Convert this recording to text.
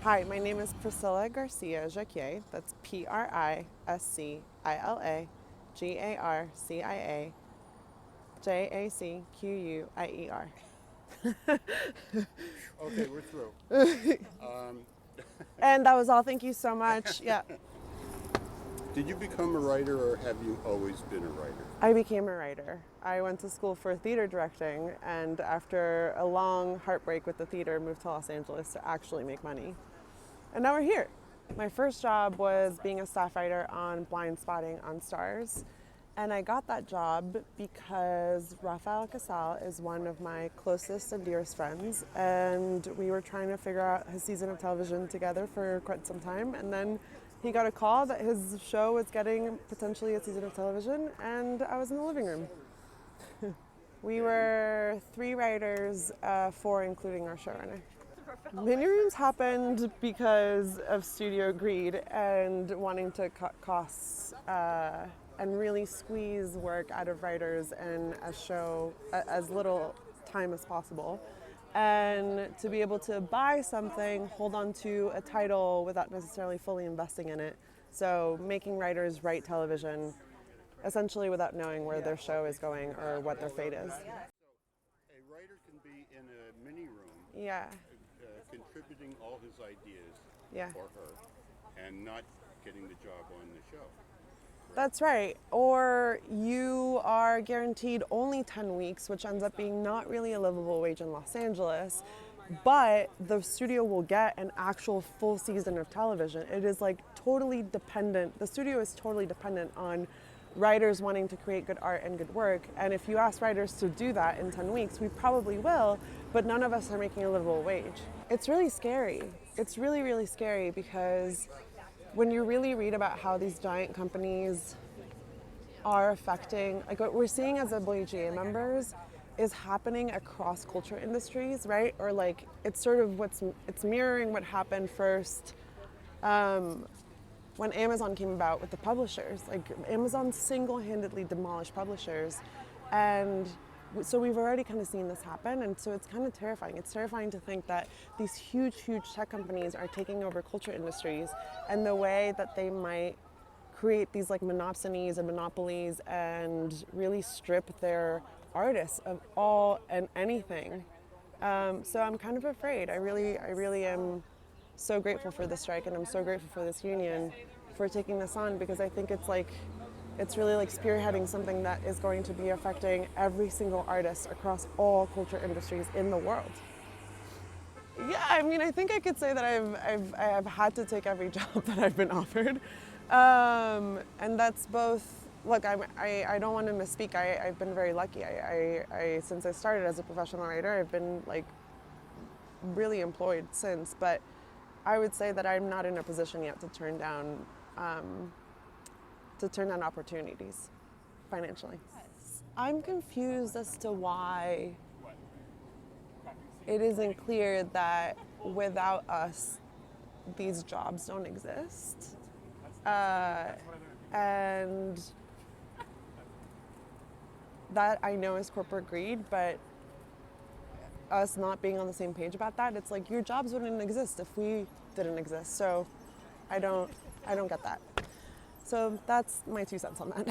Hi, my name is Priscilla Garcia Jacquier. That's Priscilla Jacquier. Okay, we're through. And that was all. Thank you so much. Yeah. Did you become a writer or have you always been a writer? I became a writer. I went to school for theater directing, and after a long heartbreak with the theater, moved to Los Angeles to actually make money. And now we're here. My first job was being a staff writer on Blind Spotting on Stars. And I got that job because Rafael Casal is one of my closest and dearest friends. And we were trying to figure out his season of television together for quite some time. And then he got a call that his show was getting potentially a season of television, and I was in the living room. We were 3 writers, 4 including our showrunner. Mini rooms happened because of studio greed and wanting to cut costs and really squeeze work out of writers and a show as little time as possible. And to be able to buy something, hold on to a title without necessarily fully investing in it. So making writers write television essentially without knowing where their show is going or what their fate is. A writer can be in a mini room Yeah. contributing all his ideas Yeah. or her and not getting the job on the show. That's right. Or you are guaranteed only 10 weeks, which ends up being not really a livable wage in Los Angeles, but the studio will get an actual full season of television. It is like totally dependent. The studio is totally dependent on writers wanting to create good art and good work. And if you ask writers to do that in 10 weeks, we probably will, but none of us are making a livable wage. It's really scary. It's really, really scary because when you really read about how these giant companies are affecting, like what we're seeing as WGA members is happening across culture industries, right? Or like it's sort of it's mirroring what happened first when Amazon came about with the publishers. Like Amazon single-handedly demolished publishers, and so we've already kind of seen this happen, and so it's kind of terrifying. It's terrifying to think that these huge tech companies are taking over culture industries, and the way that they might create these like monopsonies and monopolies and really strip their artists of all and anything. So I'm kind of afraid. I really am so grateful for this strike, and I'm so grateful for this union for taking this on, because I think it's really like spearheading something that is going to be affecting every single artist across all culture industries in the world. Yeah, I mean, I think I could say that I've had to take every job that I've been offered, and that's both. Look, I don't want to misspeak. I've been very lucky. Since I started as a professional writer, I've been like really employed since. But I would say that I'm not in a position yet to turn down opportunities financially. I'm confused as to why it isn't clear that without us, these jobs don't exist. And that I know is corporate greed, but us not being on the same page about that, it's like your jobs wouldn't exist if we didn't exist. So I don't get that. So that's my 2 cents on that.